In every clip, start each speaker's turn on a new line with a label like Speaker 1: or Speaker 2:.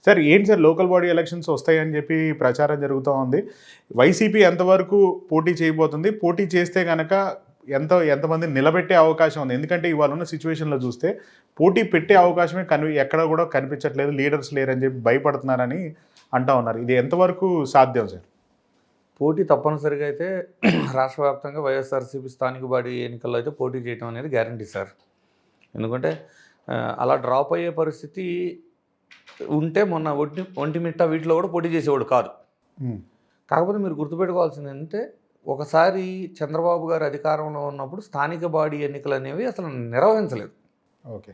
Speaker 1: Sir ఏంటి sir local body elections వస్తాయని చెప్పి ప్రచారం జరుగుతూ ఉంది. వైసీపీ ఎంతవరకు పోటీ చేయబోతుంది? పోటీ చేస్తే గనక ఎంతమందిని నిలబెట్టే అవకాశం ఉంది? ఎందుకంటే ఇవాళ ఉన్న సిచ్యువేషన్‌లో చూస్తే పోటీ పెట్టే అవకాశమే ఎక్కడ కూడా కనిపించట్లేదు. లీడర్స్ లేరని చెప్పి భయపడుతున్నారని అంటా ఉన్నారు. ఇది ఎంతవరకు సాధ్యం సార్?
Speaker 2: పోటీ తప్పనిసరిగా అయితే రాష్ట్ర వ్యాప్తంగా వైఎస్ఆర్సీపీ స్థానిక బాడీ ఎన్నికల్లో అయితే పోటీ చేయడం అనేది గ్యారంటీ సార్. ఎందుకంటే అలా డ్రాప్ అయ్యే పరిస్థితి ఉంటే మొన్న ఒంటిమిట్ట వీటిలో కూడా పోటీ చేసేవాడు కాదు. కాకపోతే మీరు గుర్తుపెట్టుకోవాల్సింది ఏంటంటే ఒకసారి చంద్రబాబు గారు అధికారంలో ఉన్నప్పుడు స్థానిక బాడీ ఎన్నికలు అనేవి అసలు నిర్వహించలేదు.
Speaker 1: ఓకే.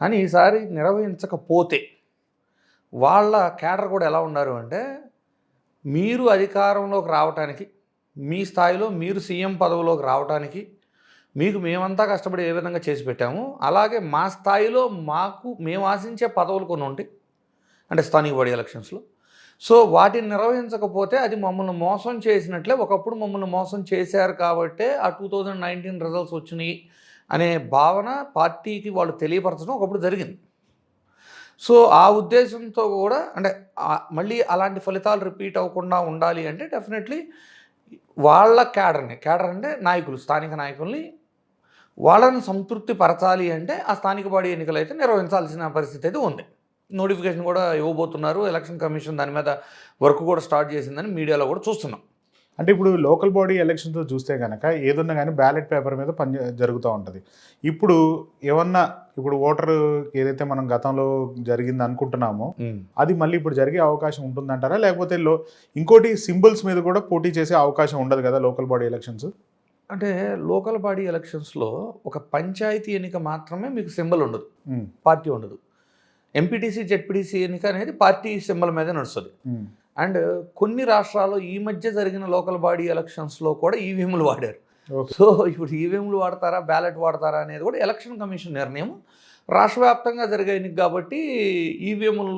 Speaker 2: కానీ ఈసారి నిర్వహించకపోతే వాళ్ళ క్యాడర్ కూడా ఎలా ఉన్నారు అంటే, మీరు అధికారంలోకి రావటానికి, మీ స్థాయిలో మీరు సీఎం పదవిలోకి రావటానికి మీకు మేమంతా కష్టపడి ఏ విధంగా చేసి పెట్టాము, అలాగే మా స్థాయిలో మేము ఆశించే పదవులు కొన్ని ఉంటాయి అంటే స్థానిక బాడీ ఎలక్షన్స్లో. సో వాటిని నిర్వహించకపోతే అది మమ్మల్ని మోసం చేసినట్లే. ఒకప్పుడు మమ్మల్ని మోసం చేశారు కాబట్టే ఆ 2019 రిజల్ట్స్ వచ్చినాయి అనే భావన పార్టీకి వాళ్ళు తెలియపరచడం ఒకప్పుడు జరిగింది. సో ఆ ఉద్దేశంతో కూడా అంటే మళ్ళీ అలాంటి ఫలితాలు రిపీట్ అవ్వకుండా ఉండాలి అంటే డెఫినెట్లీ వాళ్ళ క్యాడర్ అంటే నాయకులు, స్థానిక నాయకుల్ని వాళ్ళని సంతృప్తి పరచాలి అంటే ఆ స్థానిక బాడీ ఎన్నికలు అయితే నిర్వహించాల్సిన పరిస్థితి అయితే ఉంది. నోటిఫికేషన్ కూడా ఇవ్వబోతున్నారు. ఎలక్షన్ కమిషన్ దాని మీద వర్క్ కూడా స్టార్ట్ చేసిందని మీడియాలో కూడా చూస్తున్నాం.
Speaker 1: అంటే ఇప్పుడు లోకల్ బాడీ ఎలక్షన్స్తో చూస్తే కనుక ఏదన్నా కానీ బ్యాలెట్ పేపర్ మీద జరుగుతూ ఉంటుంది. ఇప్పుడు ఇప్పుడు ఓటర్ ఏదైతే మనం గతంలో జరిగింది అనుకుంటున్నామో అది మళ్ళీ ఇప్పుడు జరిగే అవకాశం ఉంటుందంటారా? లేకపోతే ఇంకోటి సింబల్స్ మీద కూడా పోటీ చేసే అవకాశం ఉండదు కదా లోకల్ బాడీ ఎలక్షన్స్?
Speaker 2: అంటే లోకల్ బాడీ ఎలక్షన్స్లో ఒక పంచాయతీ ఎన్నిక మాత్రమే మీకు సింబల్ ఉండదు, పార్టీ ఉండదు. ఎంపీటీసీ జెడ్పీటీసీ ఎన్నిక అనేది పార్టీ సింబల్ మీద నడుస్తుంది. అండ్ కొన్ని రాష్ట్రాల్లో ఈ మధ్య జరిగిన లోకల్ బాడీ ఎలక్షన్స్లో కూడా ఈవీఎంలు వాడారు. సో ఇప్పుడు ఈవీఎంలు వాడతారా బ్యాలెట్ వాడతారా అనేది కూడా ఎలక్షన్ కమిషన్ నిర్ణయం. రాష్ట్ర వ్యాప్తంగా జరిగే ఎన్నిక కాబట్టి ఈవీఎంలు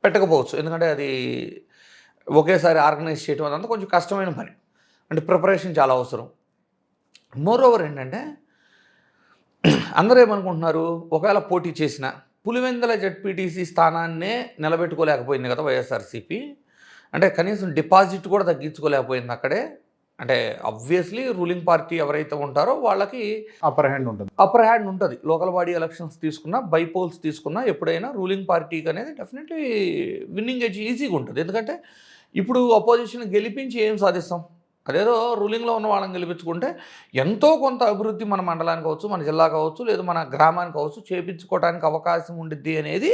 Speaker 2: పెట్టకపోవచ్చు, ఎందుకంటే అది ఒకేసారి ఆర్గనైజ్ చేయడం అదంతా కొంచెం కష్టమైన పని, అంటే ప్రిపరేషన్ చాలా అవసరం. మోరోవర్ ఏంటంటే అందరూ ఏమనుకుంటున్నారు, ఒకవేళ పోటీ చేసిన పులివెందుల జెడ్పీటీసీ స్థానాన్నే నిలబెట్టుకోలేకపోయింది కదా వైఎస్ఆర్సీపీ. అంటే కనీసం డిపాజిట్ కూడా తగ్గించుకోలేకపోయింది అక్కడే. అంటే ఆబ్వియస్లీ రూలింగ్ పార్టీ ఎవరైతే ఉంటారో వాళ్ళకి
Speaker 1: అప్పర్ హ్యాండ్
Speaker 2: ఉంటుంది. లోకల్ బాడీ ఎలక్షన్స్ తీసుకున్నా, బైపోల్స్ తీసుకున్నా ఎప్పుడైనా రూలింగ్ పార్టీకి అనేది డెఫినెట్లీ విన్నింగ్ ఎడ్జ్ ఈజీగా ఉంటుంది. ఎందుకంటే ఇప్పుడు అపోజిషన్ గెలిపించి ఏం సాధిస్తాం? అదేదో రూలింగ్లో ఉన్న వాళ్ళని గెలిపించుకుంటే ఎంతో కొంత అభివృద్ధి మన మండలానికి కావచ్చు, మన జిల్లా కావచ్చు, లేదు మన గ్రామానికి కావచ్చు చేయించుకోవడానికి అవకాశం ఉండిద్ది అనేది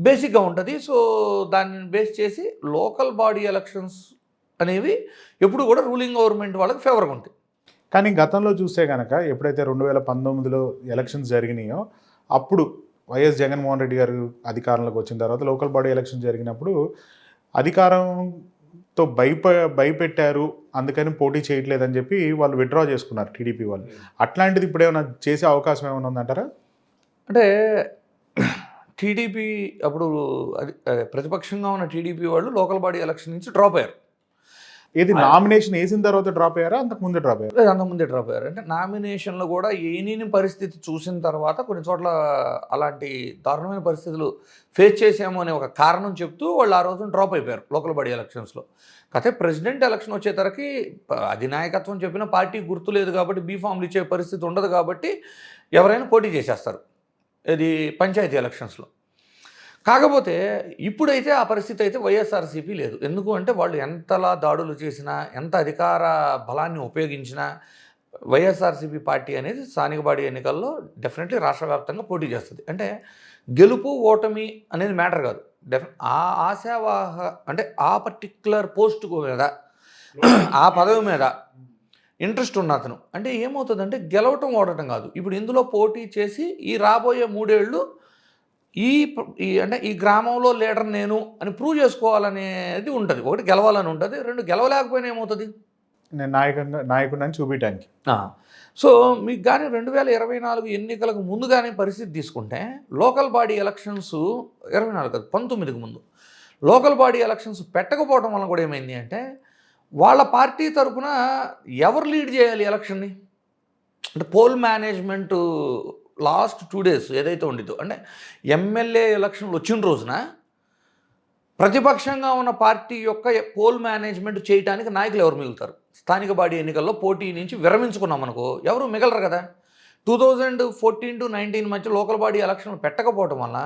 Speaker 2: బేసిక్గా ఉంటుంది. సో దాన్ని బేస్ చేసి లోకల్ బాడీ ఎలక్షన్స్ అనేవి ఎప్పుడు కూడా రూలింగ్ గవర్నమెంట్ వాళ్ళకి ఫేవర్గా ఉంటాయి.
Speaker 1: కానీ గతంలో చూస్తే కనుక ఎప్పుడైతే 2019లో ఎలక్షన్స్ జరిగినాయో అప్పుడు వైఎస్ జగన్మోహన్ రెడ్డి గారు అధికారంలోకి వచ్చిన తర్వాత లోకల్ బాడీ ఎలక్షన్ జరిగినప్పుడు అధికారంతో భయపెట్టారు, అందుకని పోటీ చేయట్లేదని చెప్పి వాళ్ళు విత్డ్రా చేసుకున్నారు టీడీపీ వాళ్ళు. అట్లాంటిది ఇప్పుడు ఏమైనా చేసే అవకాశం ఏమైనా ఉందంటారా?
Speaker 2: అంటే టీడీపీ అప్పుడు ప్రతిపక్షంగా ఉన్న టీడీపీ వాళ్ళు లోకల్ బాడీ ఎలక్షన్ నుంచి డ్రాప్ అయ్యారు.
Speaker 1: ఏది నామినేషన్ వేసిన తర్వాత డ్రాప్ అయ్యారా? అంతకుముందే డ్రాప్ అయ్యారు?
Speaker 2: అంతకుముందే డ్రాప్ అయ్యారు. అంటే నామినేషన్లో కూడా ఏని పరిస్థితి చూసిన తర్వాత కొన్ని చోట్ల అలాంటి దారుణమైన పరిస్థితులు ఫేస్ చేసాము అనే ఒక కారణం చెప్తూ వాళ్ళు ఆ రోజున డ్రాప్ అయిపోయారు లోకల్ బాడీ ఎలక్షన్స్లో. కాకపోతే ప్రెసిడెంట్ ఎలక్షన్ వచ్చేసరికి అధినాయకత్వం చెప్పిన పార్టీ గుర్తు లేదు కాబట్టి బీఫామ్లు ఇచ్చే పరిస్థితి ఉండదు కాబట్టి ఎవరైనా పోటీ చేసేస్తారు ఇది పంచాయతీ ఎలక్షన్స్లో. కాకపోతే ఇప్పుడైతే ఆ పరిస్థితి అయితే వైఎస్ఆర్సీపీ లేదు. ఎందుకు అంటే వాళ్ళు ఎంతలా దాడులు చేసినా, ఎంత అధికార బలాన్ని ఉపయోగించినా వైఎస్ఆర్సీపీ పార్టీ అనేది స్థానిక బాడీ ఎన్నికల్లో డెఫినెట్లీ రాష్ట్ర వ్యాప్తంగా పోటీ చేస్తుంది. అంటే గెలుపు ఓటమి అనేది మ్యాటర్ కాదు. ఆ ఆశావాహ అంటే ఆ పర్టిక్యులర్ పోస్ట్ మీద, ఆ పదవి మీద ఇంట్రెస్ట్ ఉన్న అతను అంటే ఏమవుతుందంటే గెలవటం ఓడటం కాదు. ఇప్పుడు ఇందులో పోటీ చేసి ఈ రాబోయే 3 ఏళ్ళు అంటే ఈ గ్రామంలో లీడర్ నేను అని ప్రూవ్ చేసుకోవాలనేది ఉంటుంది. ఒకటి గెలవాలని ఉంటుంది, 2 గెలవలేకపోయినా ఏమవుతుంది,
Speaker 1: నేను నాయకుడిని చూపించడానికి.
Speaker 2: సో మీకు కానీ 2024 ఎన్నికలకు ముందు కానీ పరిస్థితి తీసుకుంటే లోకల్ బాడీ ఎలక్షన్స్ 24 కాదు 19కి ముందు లోకల్ బాడీ ఎలక్షన్స్ పెట్టకపోవడం వల్ల కూడా ఏమైంది అంటే వాళ్ళ పార్టీ తరఫున ఎవరు లీడ్ చేయాలి ఎలక్షన్ని అంటే పోల్ మేనేజ్మెంట్ లాస్ట్ 2 days ఏదైతే ఉండిద్దో అంటే ఎమ్మెల్యే ఎలక్షన్లు వచ్చిన రోజున ప్రతిపక్షంగా ఉన్న పార్టీ యొక్క పోల్ మేనేజ్మెంట్ చేయడానికి నాయకులు ఎవరు మిగులుతారు? స్థానిక బాడీ ఎన్నికల్లో పోటీ నుంచి విరమించుకున్నాం అనుకో, ఎవరు మిగలరు కదా. 2014-19 మధ్య లోకల్ బాడీ ఎలక్షన్ పెట్టకపోవడం వల్ల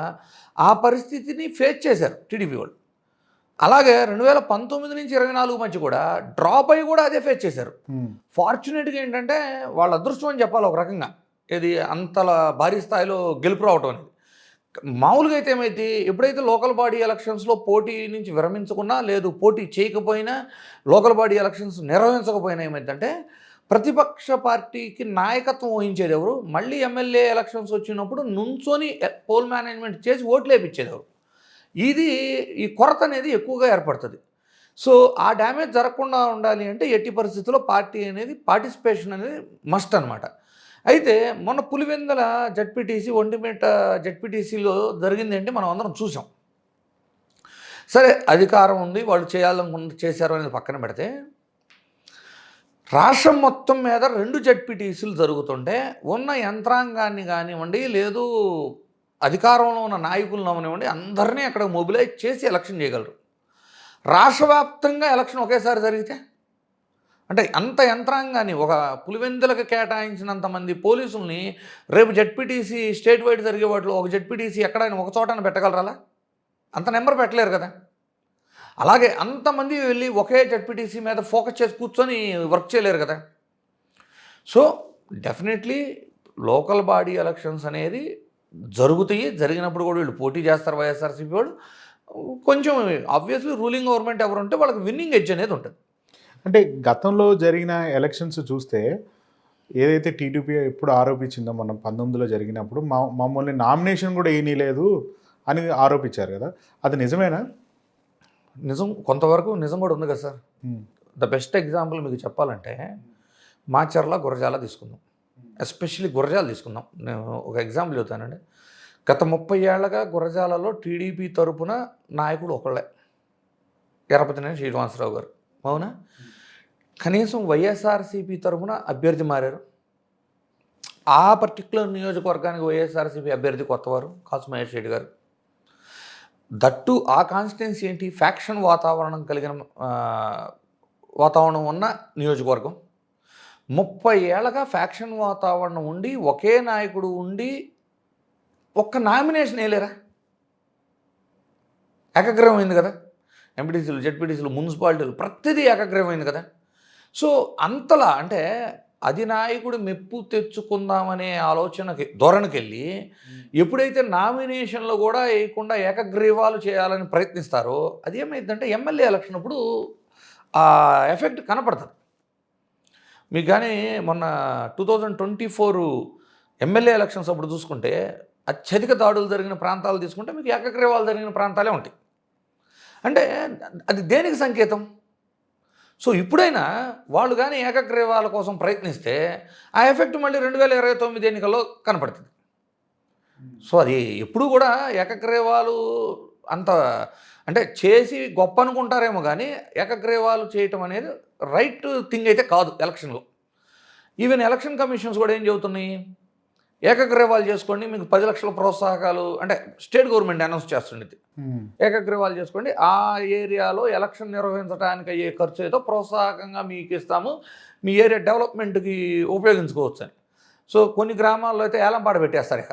Speaker 2: ఆ పరిస్థితిని ఫేస్ చేశారు టీడీపీ వాళ్ళు. అలాగే 2019 నుంచి 24 మధ్య కూడా డ్రాప్ అయ్యి కూడా అదే ఫేస్ చేశారు. ఫార్చునేట్గా ఏంటంటే వాళ్ళ అదృష్టం అని చెప్పాలి ఒక రకంగా, ఇది అంతలా భారీ స్థాయిలో గెలుపు రావటం అనేది. మామూలుగా అయితే ఏమైతే, ఎప్పుడైతే లోకల్ బాడీ ఎలక్షన్స్లో పోటీ నుంచి విరమించకున్నా, లేదు పోటీ చేయకపోయినా, లోకల్ బాడీ ఎలక్షన్స్ నిర్వహించకపోయినా ఏమైందంటే, ప్రతిపక్ష పార్టీకి నాయకత్వం వహించేది ఎవరు? మళ్ళీ ఎమ్మెల్యే ఎలక్షన్స్ వచ్చినప్పుడు నుంచొని పోల్ మేనేజ్మెంట్ చేసి ఓట్లు వేయించేది ఎవరు? ఈ కొరత అనేది ఎక్కువగా ఏర్పడుతుంది. సో ఆ డ్యామేజ్ జరగకుండా ఉండాలి అంటే ఎట్టి పరిస్థితుల్లో పార్టీ అనేది పార్టిసిపేషన్ అనేది మస్ట్ అనమాట. అయితే మొన్న పులివెందుల జడ్పీటీసీ, ఒంటిమిట్ట జడ్పీటీసీలో జరిగింది అంటే మనం అందరం చూసాం. సరే, అధికారం ఉంది, వాళ్ళు చేయాలనుకున్న చేశారు అనేది పక్కన పెడితే, రాష్ట్రం మొత్తం మీద 2 జడ్పీటీసీలు జరుగుతుంటే ఉన్న యంత్రాంగాన్ని కానివ్వండి, లేదు అధికారంలో ఉన్న నాయకులను అవనివ్వండి, అందరినీ అక్కడ మొబిలైజ్ చేసి ఎలక్షన్ చేయగలరు. రాష్ట్ర వ్యాప్తంగా ఎలక్షన్ ఒకేసారి జరిగితే, అంటే అంత యంత్రాంగాన్ని, ఒక పులివెందులకు కేటాయించినంతమంది పోలీసుల్ని రేపు జడ్పీటీసీ స్టేట్ వైడ్ జరిగే వాటిలో ఒక జడ్పీటీసీ ఎక్కడైనా ఒక చోటన పెట్టగలరా? అంత నెంబర్ పెట్టలేరు కదా. అలాగే అంతమంది వెళ్ళి ఒకే జడ్పీటీసీ మీద ఫోకస్ చేసి కూర్చొని వర్క్ చేయలేరు కదా. So definitely local body elections అనేది జరుగుతాయి. జరిగినప్పుడు కూడా వీళ్ళు పోటీ చేస్తారు వైఎస్ఆర్సీపీ వాళ్ళు. కొంచెం ఆబ్వియస్లీ రూలింగ్ గవర్నమెంట్ ఎవరు ఉంటే వాళ్ళకి విన్నింగ్ ఎడ్జ్ అనేది ఉంటుంది.
Speaker 1: అంటే గతంలో జరిగిన ఎలక్షన్స్ చూస్తే, ఏదైతే టీడీపీ ఎప్పుడు ఆరోపించిందో మనం 19లో జరిగినప్పుడు మమ్మల్ని నామినేషన్ కూడా వేయనీలేదు అని ఆరోపించారు కదా, అది నిజమేనా?
Speaker 2: నిజం, కొంతవరకు నిజం కూడా ఉంది కదా సార్. ద బెస్ట్ ఎగ్జాంపుల్ మీకు చెప్పాలంటే, మాచర్ల గురజాల తీసుకుందాం, ఎస్పెషల్లీ గురజాల తీసుకుందాం. నేను ఒక ఎగ్జాంపుల్ చెబుతానండి. గత 30 ఏళ్లుగా గురజాలలో టీడీపీ తరపున నాయకుడు ఒకళ్ళే, ఎర్రపతినేని శ్రీనివాసరావు గారు. అవునా? కనీసం వైఎస్ఆర్సీపీ తరపున అభ్యర్థి మారారు. ఆ పర్టికులర్ నియోజకవర్గానికి వైఎస్ఆర్సీపీ అభ్యర్థి కొత్తవారు కాసు మహేష్ రెడ్డి గారు. దట్టు ఆ కాన్స్టిట్యున్సీ ఏంటి, ఫ్యాక్షన్ వాతావరణం కలిగిన వాతావరణం ఉన్న నియోజకవర్గం. 30 ఏళ్ళగా ఫ్యాక్షన్ వాతావరణం ఉండి, ఒకే నాయకుడు ఉండి, ఒక్క నామినేషన్ వేయలేరా? ఏకగ్రీవం అయింది కదా. ఎంపీటీసీలు, జెడ్పీటీసీలు, మున్సిపాలిటీలు ప్రతిదీ ఏకగ్రీవం అయింది కదా. సో అంతలా అంటే అధినాయకుడు మెప్పు తెచ్చుకుందామనే ఆలోచనకి ధోరణికి వెళ్ళి, ఎప్పుడైతే నామినేషన్లు కూడా వేయకుండా ఏకగ్రీవాలు చేయాలని ప్రయత్నిస్తారో, అది ఏమైందంటే ఎమ్మెల్యే ఎలక్షన్ అప్పుడు ఆ ఎఫెక్ట్ కనపడుతుంది మీకు. కానీ మొన్న 2024 ఎమ్మెల్యే ఎలక్షన్స్ అప్పుడు చూసుకుంటే, అత్యధిక దాడులు జరిగిన ప్రాంతాలు తీసుకుంటే మీకు ఏకగ్రీవాలు జరిగిన ప్రాంతాలే ఉంటాయి. అంటే అది దేనికి సంకేతం? సో ఇప్పుడైనా వాళ్ళు కానీ ఏకగ్రీవాల కోసం ప్రయత్నిస్తే ఆ ఎఫెక్ట్ మళ్ళీ 2029 ఎన్నికల్లో కనపడుతుంది. సో అది ఎప్పుడు కూడా ఏకగ్రీవాలు అంత అంటే చేసి గొప్ప అనుకుంటారేమో, కానీ ఏకగ్రీవాలు చేయటం అనేది రైట్ థింగ్ అయితే కాదు ఎలక్షన్లో. ఈవెన్ ఎలక్షన్ కమిషన్స్ కూడా ఏం చెబుతున్నాయి, ఏకగ్రీవాలు చేసుకోండి, మీకు 10 లక్షల ప్రోత్సాహకాలు, అంటే స్టేట్ గవర్నమెంట్ అనౌన్స్ చేస్తుండేది, ఏకగ్రీవాలు చేసుకోండి, ఆ ఏరియాలో ఎలక్షన్ నిర్వహించడానికి అయ్యే ఖర్చు ఏదో ప్రోత్సాహకంగా మీకు ఇస్తాము, మీ ఏరియా డెవలప్మెంట్కి ఉపయోగించుకోవచ్చు అని. సో కొన్ని గ్రామాల్లో అయితే ఏలం పాట పెట్టేస్తారు ఇక.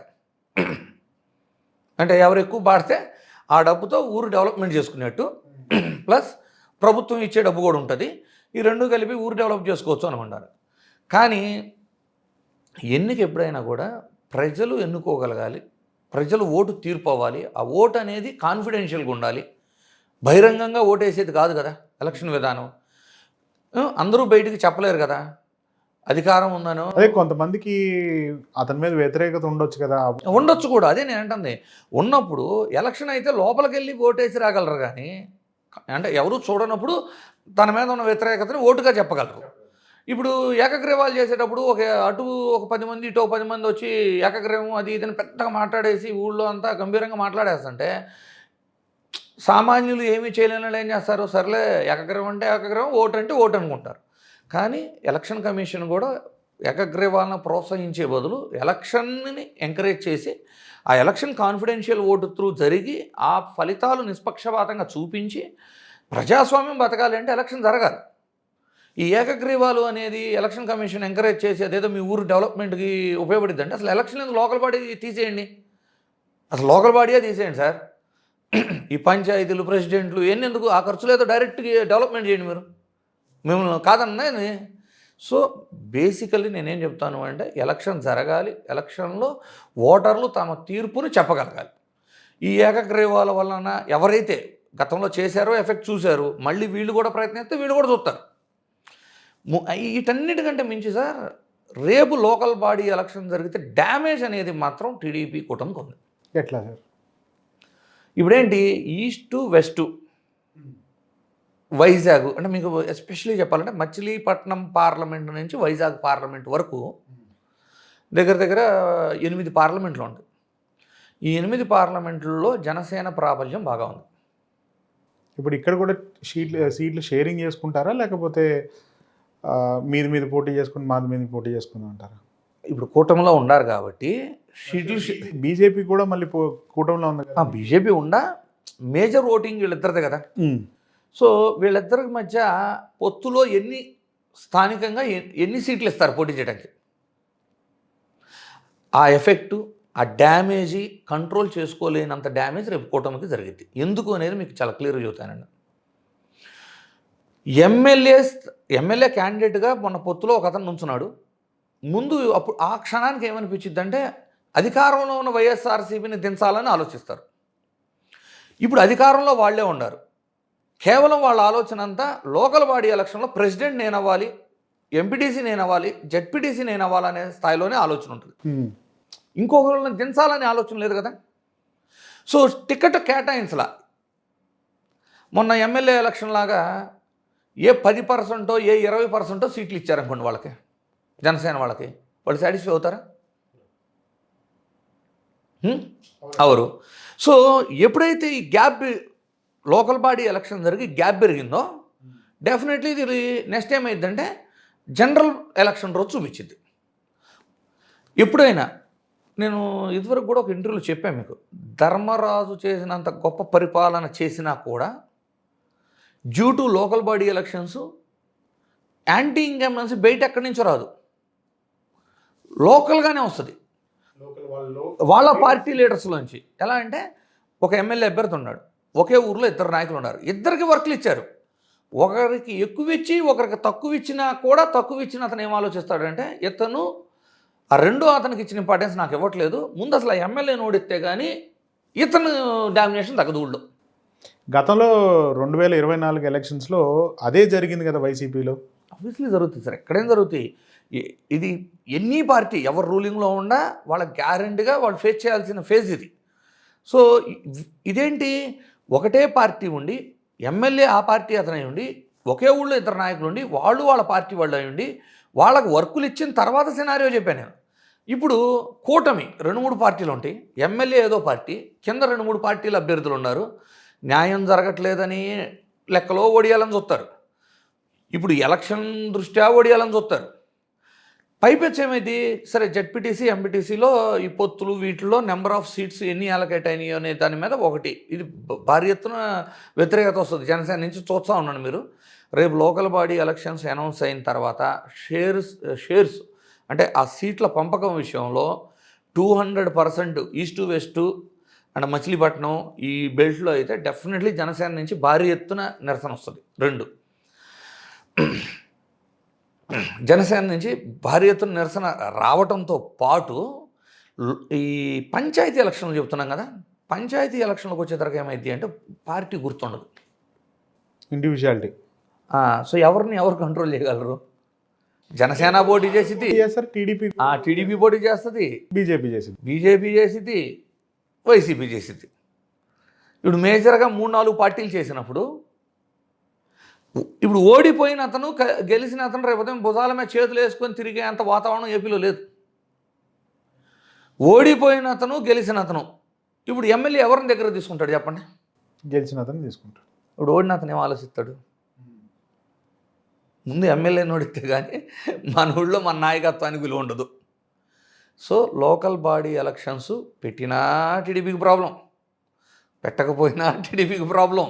Speaker 2: అంటే ఎవరు ఎక్కువ పాడితే ఆ డబ్బుతో ఊరు డెవలప్మెంట్ చేసుకునేట్టు, ప్లస్ ప్రభుత్వం ఇచ్చే డబ్బు కూడా ఉంటుంది. ఈ రెండు కలిపి ఊరు డెవలప్ చేసుకోవచ్చు అనుకుంటారు. కానీ ఎన్నిక ఎప్పుడైనా కూడా ప్రజలు ఎన్నుకోగలగాలి, ప్రజలు ఓటు తీర్పు అవ్వాలి. ఆ ఓటు అనేది కాన్ఫిడెన్షియల్గా ఉండాలి, బహిరంగంగా ఓటేసేది కాదు కదా ఎలక్షన్ విధానం. అందరూ బయటికి చెప్పలేరు కదా అధికారం ఉందనో.
Speaker 1: అదే కొంతమందికి అతని మీద వ్యతిరేకత ఉండొచ్చు కదా.
Speaker 2: ఉండొచ్చు కూడా, అదే నేను అంటుంది. ఉన్నప్పుడు ఎలక్షన్ అయితే లోపలికి వెళ్ళి ఓటేసి రాగలరు, కానీ అంటే ఎవరు చూడనప్పుడు తన మీద ఉన్న వ్యతిరేకతని ఓటుగా చెప్పగలరు. ఇప్పుడు ఏకగ్రీవాలు చేసేటప్పుడు అటు ఒక 10 మంది, ఇటు 10 మంది వచ్చి ఏకగ్రీవం అది ఇదని పెద్దగా మాట్లాడేసి ఊళ్ళో అంతా గంభీరంగా మాట్లాడేస్తుంటే సామాన్యులు ఏమీ చేయలేని వాళ్ళు ఏం చేస్తారు, సర్లే ఏకగ్రీవం అంటే ఏకగ్రీవం, ఓటు అంటే ఓటు అనుకుంటారు. కానీ ఎలక్షన్ కమిషన్ కూడా ఏకగ్రీవాలను ప్రోత్సహించే బదులు ఎలక్షన్ని ఎంకరేజ్ చేసి ఆ ఎలక్షన్ కాన్ఫిడెన్షియల్ ఓటు త్రూ జరిగి ఆ ఫలితాలు నిష్పక్షపాతంగా చూపించి ప్రజాస్వామ్యం బతకాలి అంటే ఎలక్షన్ జరగాలి. ఈ ఏకగ్రీవాలు అనేది ఎలక్షన్ కమిషన్ ఎంకరేజ్ చేసి అదేదో మీ ఊరు డెవలప్మెంట్కి ఉపయోగపడుద్ది అంటే అసలు ఎలక్షన్ లోకల్ బాడీ తీసేయండి, అసలు లోకల్ బాడీయే తీసేయండి సార్. ఈ పంచాయతీలు ప్రెసిడెంట్లు ఎన్ని ఎందుకు, ఆ ఖర్చులు ఏదో డైరెక్ట్గా డెవలప్మెంట్ చేయండి మీరు, మిమ్మల్ని కాదన్నా. సో బేసికల్లీ నేనేం చెప్తాను అంటే ఎలక్షన్ జరగాలి, ఎలక్షన్లో ఓటర్లు తమ తీర్పుని చెప్పగలగాలి. ఈ ఏకగ్రీవాల వలన ఎవరైతే గతంలో చేశారో ఎఫెక్ట్ చూశారు, మళ్ళీ వీళ్ళు కూడా ప్రయత్నిస్తే వీళ్ళు కూడా చూస్తారు. వీటన్నిటికంటే మించి సార్ రేపు లోకల్ బాడీ ఎలక్షన్ జరిగితే డ్యామేజ్ అనేది మాత్రం టీడీపీ కూటమికి ఉంది.
Speaker 1: ఎట్లా సార్?
Speaker 2: ఇప్పుడేంటి ఈస్టు వెస్టు వైజాగ్ అంటే మీకు ఎస్పెషల్లీ చెప్పాలంటే మచిలీపట్నం పార్లమెంట్ నుంచి వైజాగ్ పార్లమెంట్ వరకు దగ్గర దగ్గర 8 పార్లమెంట్లు ఉంటాయి. ఈ 8 పార్లమెంట్లలో జనసేన ప్రాబల్యం బాగా ఉంది.
Speaker 1: ఇప్పుడు ఇక్కడ కూడా సీట్లు షేరింగ్ చేసుకుంటారా, లేకపోతే మీద పోటీ చేసుకుని మాది మీద పోటీ చేసుకుందాం అంటారా?
Speaker 2: ఇప్పుడు కూటమిలో ఉన్నారు కాబట్టి సీట్లు
Speaker 1: బీజేపీ కూడా మళ్ళీ కూటమిలో ఉంది కదా.
Speaker 2: బీజేపీ ఉండా మేజర్ ఓటింగ్ వీళ్ళిద్దరిదే కదా. సో వీళ్ళిద్దరికి మధ్య పొత్తులో స్థానికంగా ఎన్ని సీట్లు ఇస్తారు పోటీ చేయడానికి, ఆ ఎఫెక్టు ఆ డ్యామేజీ కంట్రోల్ చేసుకోలేనంత డ్యామేజ్ రేపు కూటమికి జరిగింది. ఎందుకు అనేది మీకు చాలా క్లియర్గా చెబుతానండి. ఎమ్మెల్యే క్యాండిడేట్గా మొన్న పొత్తులో ఒక అతను నుంచున్నాడు. ముందు అప్పుడు ఆ క్షణానికి ఏమనిపించింది అంటే అధికారంలో ఉన్న వైఎస్ఆర్సీపీని దించాలని ఆలోచిస్తారు. ఇప్పుడు అధికారంలో వాళ్ళే ఉన్నారు. కేవలం వాళ్ళ ఆలోచన అంతా లోకల్ బాడీ ఎలక్షన్లో ప్రెసిడెంట్ నేను అవ్వాలి, ఎంపీటీసీ నేను అవ్వాలి, జెడ్పీటీసీ నేను అవ్వాలనే స్థాయిలోనే ఆలోచన ఉంటుంది. ఇంకొకరిని దించాలనే ఆలోచన లేదు కదా. సో టికెట్ కేటాయించలా. మొన్న ఎమ్మెల్యే ఎలక్షన్ లాగా ఏ 10% ఏ 20% సీట్లు ఇచ్చారనుకోండి వాళ్ళకి, జనసేన వాళ్ళకి, వాళ్ళు సాటిస్ఫై అవుతారా? అవరు. సో ఎప్పుడైతే ఈ గ్యాప్ లోకల్ బాడీ ఎలక్షన్ జరిగి గ్యాప్ పెరిగిందో డెఫినెట్లీ ఇది నెక్స్ట్ ఏమైందంటే జనరల్ ఎలక్షన్ రోజు చూపించింది. ఎప్పుడైనా నేను ఇదివరకు కూడా ఒక ఇంటర్వ్యూలో చెప్పాను మీకు, ధర్మరాజు చేసినంత గొప్ప పరిపాలన చేసినా కూడా due to local body elections anti incumbency బయట ఎక్కడి నుంచో రాదు, లోకల్గానే వస్తుంది వాళ్ళ పార్టీ లీడర్స్లోంచి. ఎలా అంటే ఒక ఎమ్మెల్యే అభ్యర్థి ఉన్నాడు, ఒకే ఊరిలో 2 నాయకులు ఉన్నారు, ఇద్దరికి వర్క్లు ఇచ్చారు. ఒకరికి ఎక్కువ ఇచ్చి ఒకరికి తక్కువ ఇచ్చినా కూడా తక్కువ ఇచ్చిన అతను ఏం ఆలోచిస్తాడంటే ఇతను ఆ రెండో అతనికి ఇచ్చిన ఇంపార్టెన్స్ నాకు ఇవ్వట్లేదు, ముందు అసలు ఆ ఎమ్మెల్యేని ఓడిస్తే కానీ ఇతను డామినేషన్ తగ్గదు ఊళ్ళో.
Speaker 1: గతంలో 2024 ఎలక్షన్స్లో అదే జరిగింది కదా వైసీపీలో.
Speaker 2: ఆబ్వియస్లీ జరుగుతుంది సార్, ఎక్కడేం జరుగుతాయి. ఇది ఎన్ని పార్టీ ఎవరు రూలింగ్లో ఉన్నా వాళ్ళ గ్యారెంటీగా వాళ్ళు ఫేస్ చేయాల్సిన ఫేజ్ ఇది. సో ఇదేంటి, ఒకటే పార్టీ ఉండి ఎమ్మెల్యే ఆ పార్టీ అతనై ఉండి ఒకే ఊళ్ళో 2 నాయకులు ఉండి వాళ్ళు వాళ్ళ పార్టీ వాళ్ళు అయి ఉండి వాళ్ళకు వర్కులు ఇచ్చిన తర్వాత సినారియో చెప్పాను నేను. ఇప్పుడు కూటమి 2-3 పార్టీలు ఉంటాయి, ఎమ్మెల్యే ఏదో పార్టీ, కింద 2-3 పార్టీల అభ్యర్థులు ఉన్నారు, న్యాయం జరగట్లేదని లెక్కలో ఓడియాలని చూస్తారు. ఇప్పుడు ఎలక్షన్ దృష్ట్యా ఓడియాలని చూస్తారు. పైపెచ్చి ఏమైంది, సరే జెడ్పీటీసీ ఎంపీటీసీలో ఈ పొత్తులు వీటిలో నెంబర్ ఆఫ్ సీట్స్ ఎన్ని అలకేట్ అయినాయి అనే దాని మీద ఒకటి ఇది భారీ ఎత్తున వ్యతిరేకత వస్తుంది జనసేన నుంచి. చూస్తూ ఉన్నాను మీరు, రేపు లోకల్ బాడీ ఎలక్షన్స్ అనౌన్స్ అయిన తర్వాత షేర్స్ అంటే ఆ సీట్ల పంపకం విషయంలో 200% ఈస్ట్ వెస్ట్ అండ్ మచిలీపట్నం ఈ బెల్ట్లో అయితే డెఫినెట్లీ జనసేన నుంచి భారీ ఎత్తున నిరసన వస్తుంది. 2 జనసేన నుంచి భారీ ఎత్తున నిరసన రావడంతో పాటు ఈ పంచాయతీ ఎలక్షన్లు చెప్తున్నాం కదా, పంచాయతీ ఎలక్షన్లకు వచ్చేసరికి ఏమైంది అంటే పార్టీ గుర్తుండదు,
Speaker 1: ఇండివిజువాలిటీ.
Speaker 2: సో ఎవరు కంట్రోల్ చేయగలరు? జనసేన పోటీ చేసింది, టీడీపీ పోటీ చేస్తుంది, బీజేపీ చేసింది, వైసీపీ చేసింది. ఇప్పుడు మేజర్గా 3-4 పార్టీలు చేసినప్పుడు ఇప్పుడు ఓడిపోయిన అతను గెలిచిన అతను రేపు భుజాల మీద చేతులు వేసుకొని తిరిగే అంత వాతావరణం ఏపీలో లేదు. ఓడిపోయిన అతను గెలిచిన అతను ఇప్పుడు ఎమ్మెల్యే ఎవరిని దగ్గర తీసుకుంటాడు చెప్పండి?
Speaker 1: గెలిచిన అతను తీసుకుంటాడు.
Speaker 2: ఇప్పుడు ఓడిన అతను ఏం ఆలోచిస్తాడు? ముందు ఎమ్మెల్యే నోడితే కానీ మన ఊళ్ళో మన నాయకత్వానికి విలువ ఉండదు. సో లోకల్ బాడీ ఎలక్షన్స్ పెట్టినా టీడీపీకి ప్రాబ్లం, పెట్టకపోయినా టీడీపీకి ప్రాబ్లం.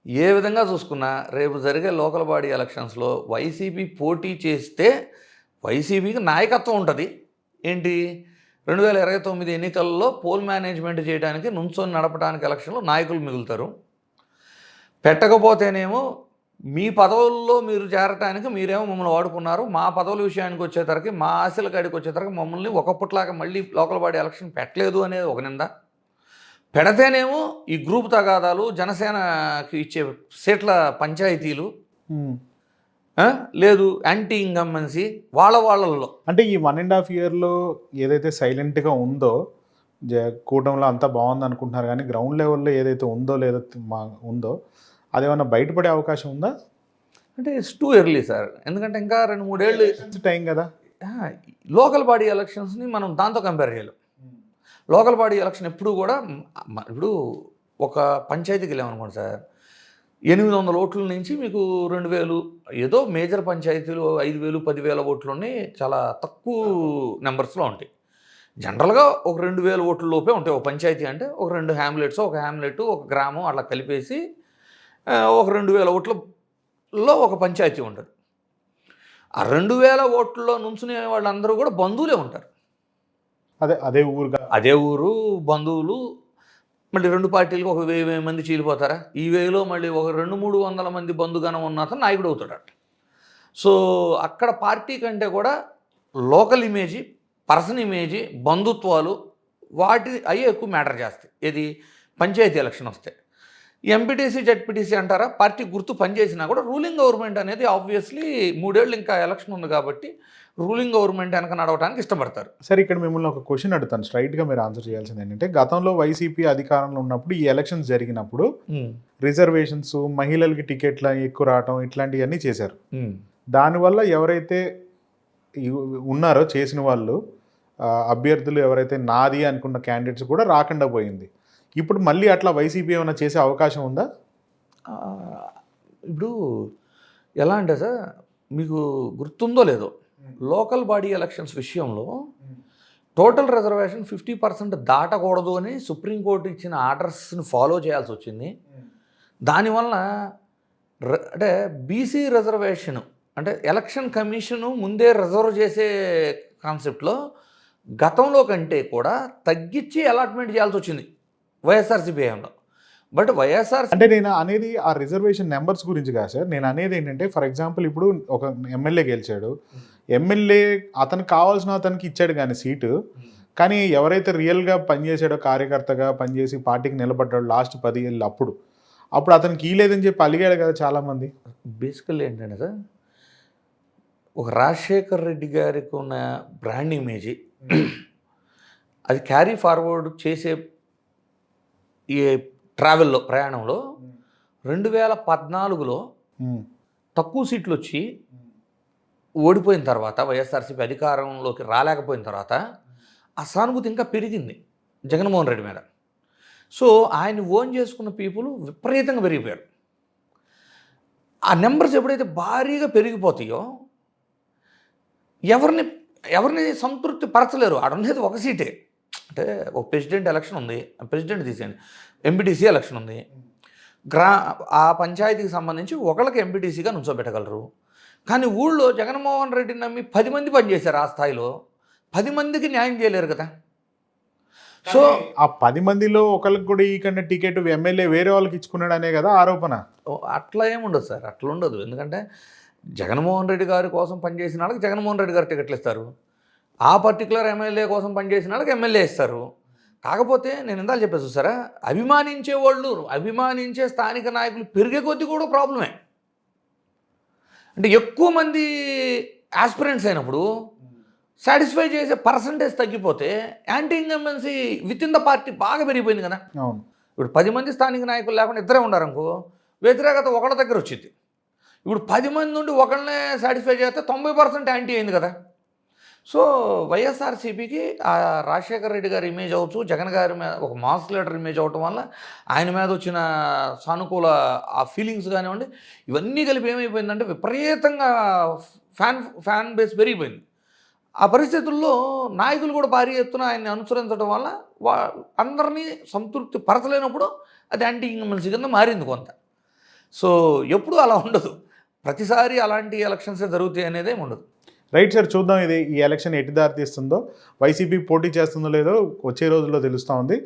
Speaker 2: ఏ విధంగా చూసుకున్నా రేపు జరిగే లోకల్ బాడీ ఎలక్షన్స్లో వైసీపీ పోటీ చేస్తే వైసీపీకి నాయకత్వం ఉంటుంది. ఏంటి 2029 ఎన్నికల్లో పోల్ మేనేజ్మెంట్ చేయడానికి నుంచొని నడపడానికి ఎలక్షన్లో నాయకులు మిగులుతారు. పెట్టకపోతేనేమో మీ పదవుల్లో మీరు చేరటానికి మీరేమో మమ్మల్ని వాడుకున్నారు, మా పదవుల విషయానికి వచ్చేసరికి మా ఆశల కాడికి వచ్చేసరికి మమ్మల్ని ఒకప్పట్లాగా మళ్ళీ లోకల్ బాడీ ఎలక్షన్ పెట్టలేదు అనేది ఒక నింద. పెడితేనేమో ఈ గ్రూప్ తగాదాలు, జనసేనకి ఇచ్చే సీట్ల పంచాయతీలు, లేదు యాంటీ ఇన్కంబెన్సీ వాళ్ళల్లో.
Speaker 1: అంటే ఈ 1.5 ఇయర్లో ఏదైతే సైలెంట్గా ఉందో కూటమిలో అంతా బాగుంది అనుకుంటున్నారు, కానీ గ్రౌండ్ లెవెల్లో ఏదైతే ఉందో లేదో ఉందో అదేమన్నా బయటపడే అవకాశం ఉందా?
Speaker 2: అంటే ఇట్స్ టూ ఎర్లీ సార్. ఎందుకంటే ఇంకా 2-3 ఏళ్ళు
Speaker 1: టైం కదా.
Speaker 2: లోకల్ బాడీ ఎలక్షన్స్ని మనం దాంతో కంపేర్ చేయలేం. లోకల్ బాడీ ఎలక్షన్ ఎప్పుడు కూడా ఇప్పుడు ఒక పంచాయతీకి వెళ్ళామనుకోండి సార్, 800 ఓట్ల నుంచి మీకు 2000 ఏదో మేజర్ పంచాయతీలు 5000, 10,000 ఓట్లుని చాలా తక్కువ నెంబర్స్లో ఉంటాయి. జనరల్గా ఒక 2000 ఓట్ల లోపే ఉంటాయి. ఒక పంచాయతీ అంటే ఒక 2 హ్యామ్లెట్స్, ఒక హ్యామ్లెట్, ఒక గ్రామం అట్లా కలిపేసి ఒక 2000 ఓట్లలో ఒక పంచాయతీ ఉంటుంది. ఆ 2000 ఓట్లలో నుంచునే వాళ్ళందరూ కూడా బంధువులే ఉంటారు. అదే ఊరు బంధువులు. మళ్ళీ 2 పార్టీలకు ఒక 1000 మంది చీలిపోతారా? ఈ 1000లో మళ్ళీ ఒక 200-300 మంది బంధుగణం ఉన్న అతను నాయకుడు అవుతాడట. సో అక్కడ పార్టీ కంటే కూడా లోకల్ ఇమేజీ, పర్సన్ ఇమేజీ, బంధుత్వాలు అయ్యే ఎక్కువ మ్యాటర్ చేస్తాయి. ఏది పంచాయతీ ఎలక్షన్ వస్తే. ఎంపీటీసీ, జెడ్పీటీసీ అంటారా, పార్టీ గుర్తు పనిచేసినా కూడా రూలింగ్ గవర్నమెంట్ అనేది ఆబ్వియస్లీ 3 ఏళ్ళు ఇంకా ఎలక్షన్ ఉంది కాబట్టి రూలింగ్ గవర్నమెంట్ వెనక నడవడానికి ఇష్టపడతారు.
Speaker 1: సరే, ఇక్కడ మిమ్మల్ని ఒక క్వశ్చన్ అడుగుతాను, స్ట్రైట్గా మీరు ఆన్సర్ చేయాల్సింది ఏంటంటే, గతంలో వైసీపీ అధికారంలో ఉన్నప్పుడు ఈ ఎలక్షన్స్ జరిగినప్పుడు రిజర్వేషన్స్, మహిళలకి టికెట్లు ఎక్కువ రావటం ఇట్లాంటివన్నీ చేశారు. దానివల్ల ఎవరైతే ఉన్నారో చేసిన వాళ్ళు అభ్యర్థులు ఎవరైతే నాది అనుకున్న క్యాండిడేట్స్ కూడా రాకుండా పోయింది. ఇప్పుడు మళ్ళీ అట్లా వైసీపీ ఏమైనా చేసే అవకాశం ఉందా?
Speaker 2: ఇప్పుడు ఎలా అంటే సార్, మీకు గుర్తుందో లేదో, లోకల్ బాడీ ఎలక్షన్స్ విషయంలో టోటల్ రిజర్వేషన్ 50% దాటకూడదు అని సుప్రీంకోర్టు ఇచ్చిన ఆర్డర్స్ని ఫాలో చేయాల్సి వచ్చింది. దానివల్ల అంటే బీసీ రిజర్వేషను అంటే ఎలక్షన్ కమిషను ముందే రిజర్వ్ చేసే కాన్సెప్ట్లో గతంలో కంటే కూడా తగ్గించి అలాట్మెంట్ చేయాల్సి వచ్చింది వైఎస్ఆర్సీపీ హయాంలో. బట్ వైఎస్ఆర్
Speaker 1: అంటే నేను అనేది ఆ రిజర్వేషన్ నెంబర్స్ గురించి కాదు సార్. నేను అనేది ఏంటంటే, ఫర్ ఎగ్జాంపుల్ ఇప్పుడు ఒక ఎమ్మెల్యే గెలిచాడు, ఎమ్మెల్యే అతనికి కావాల్సిన అతనికి ఇచ్చాడు కానీ సీటు, కానీ ఎవరైతే రియల్గా పనిచేసాడో, కార్యకర్తగా పనిచేసి పార్టీకి నిలబడ్డాడు లాస్ట్ 10 ఏళ్ళు, అప్పుడు అతనికి లేదని చెప్పి అలిగాడు కదా చాలామంది.
Speaker 2: బేసికల్లీ ఏంటంటే సార్, ఒక రాజశేఖర్ రెడ్డి గారికి ఉన్న బ్రాండ్ ఇమేజీ అది క్యారీ ఫార్వర్డ్ చేసే ఈ ట్రావెల్లో, ప్రయాణంలో 2014లో తక్కువ సీట్లు వచ్చి ఓడిపోయిన తర్వాత, వైఎస్ఆర్సీపీ అధికారంలోకి రాలేకపోయిన తర్వాత ఆ సానుభూతి ఇంకా పెరిగింది జగన్మోహన్ రెడ్డి మీద. సో ఆయన ఓన్ చేసుకున్న పీపుల్ విపరీతంగా పెరిగిపోయారు. ఆ నెంబర్స్ ఎప్పుడైతే భారీగా పెరిగిపోతాయో ఎవరిని సంతృప్తి పరచలేరు. ఆడ ఉండేది ఒక సీటే. అంటే ఒక ప్రెసిడెంట్ ఎలక్షన్ ఉంది, ప్రెసిడెంట్ తీసేయండి, ఎంపీటీసీ ఎలక్షన్ ఉంది, ఆ పంచాయతీకి సంబంధించి ఒకళ్ళకి ఎంపీటీసీగా నుంచోబెట్టగలరు. కానీ ఊళ్ళో జగన్మోహన్ రెడ్డిని నమ్మి 10 మంది పనిచేశారు. ఆ స్థాయిలో 10 మందికి న్యాయం చేయలేరు కదా. సో
Speaker 1: ఆ 10 మందిలో ఒకరికి కూడా ఈ కన్నా టికెట్ ఎమ్మెల్యే వేరే వాళ్ళకి ఇచ్చుకున్నాడు అనే కదా ఆరోపణ.
Speaker 2: అట్లా ఏముండదు సార్, అట్లా ఉండదు. ఎందుకంటే జగన్మోహన్ రెడ్డి గారి కోసం పనిచేసిన వాళ్ళకి జగన్మోహన్ రెడ్డి గారు టికెట్లు ఇస్తారు, ఆ పర్టికులర్ ఎమ్మెల్యే కోసం పనిచేసిన వాళ్ళకి ఎమ్మెల్యే ఇస్తారు. కాకపోతే నేను ఇందాక చెప్పేసి చూసారా, అభిమానించే స్థానిక నాయకులు పెరిగే కొద్దీ కూడా ప్రాబ్లమే. అంటే ఎక్కువ మంది ఆస్పిరెంట్స్ అయినప్పుడు సాటిస్ఫై చేసే పర్సంటేజ్ తగ్గిపోతే anti incumbency with in the party బాగా పెరిగిపోయింది కదా. ఇప్పుడు 10 మంది స్థానిక నాయకులు లేకుండా ఇద్దరే ఉన్నారనుకో, వ్యతిరేకత ఒకళ్ళ దగ్గర వచ్చింది. ఇప్పుడు 10 మంది నుండి ఒకళ్ళనే సాటిస్ఫై చేస్తే 90% యాంటీ అయింది కదా. సో వైఎస్ఆర్సీపీకి ఆ రాజశేఖర రెడ్డి గారి ఇమేజ్ అవ్వచ్చు, జగన్ గారి మీద ఒక మాస్ లీడర్ ఇమేజ్ అవ్వటం వల్ల ఆయన మీద వచ్చిన సానుకూల ఆ ఫీలింగ్స్ కానివ్వండి, ఇవన్నీ కలిపి ఏమైపోయిందంటే విపరీతంగా ఫ్యాన్ బేస్ పెరిగిపోయింది. ఆ పరిస్థితుల్లో నాయకులు కూడా భారీ ఎత్తున ఆయన్ని అనుసరించడం వల్ల వా అందరినీ సంతృప్తి పరచలేనప్పుడు అది యాంటీ ఇన్కమెన్సీ కింద మారింది కొంత. సో ఎప్పుడూ అలా ఉండదు. ప్రతిసారి అలాంటి ఎలక్షన్సే జరుగుతాయి అనేదే ఉండదు.
Speaker 1: రైట్ సార్, చూద్దాం ఇది ఈ ఎలక్షన్ ఎటు దారి తీస్తుందో. వైసీపీ పోటీ చేస్తుందో లేదో వచ్చే రోజుల్లో తెలుస్తూ ఉంది.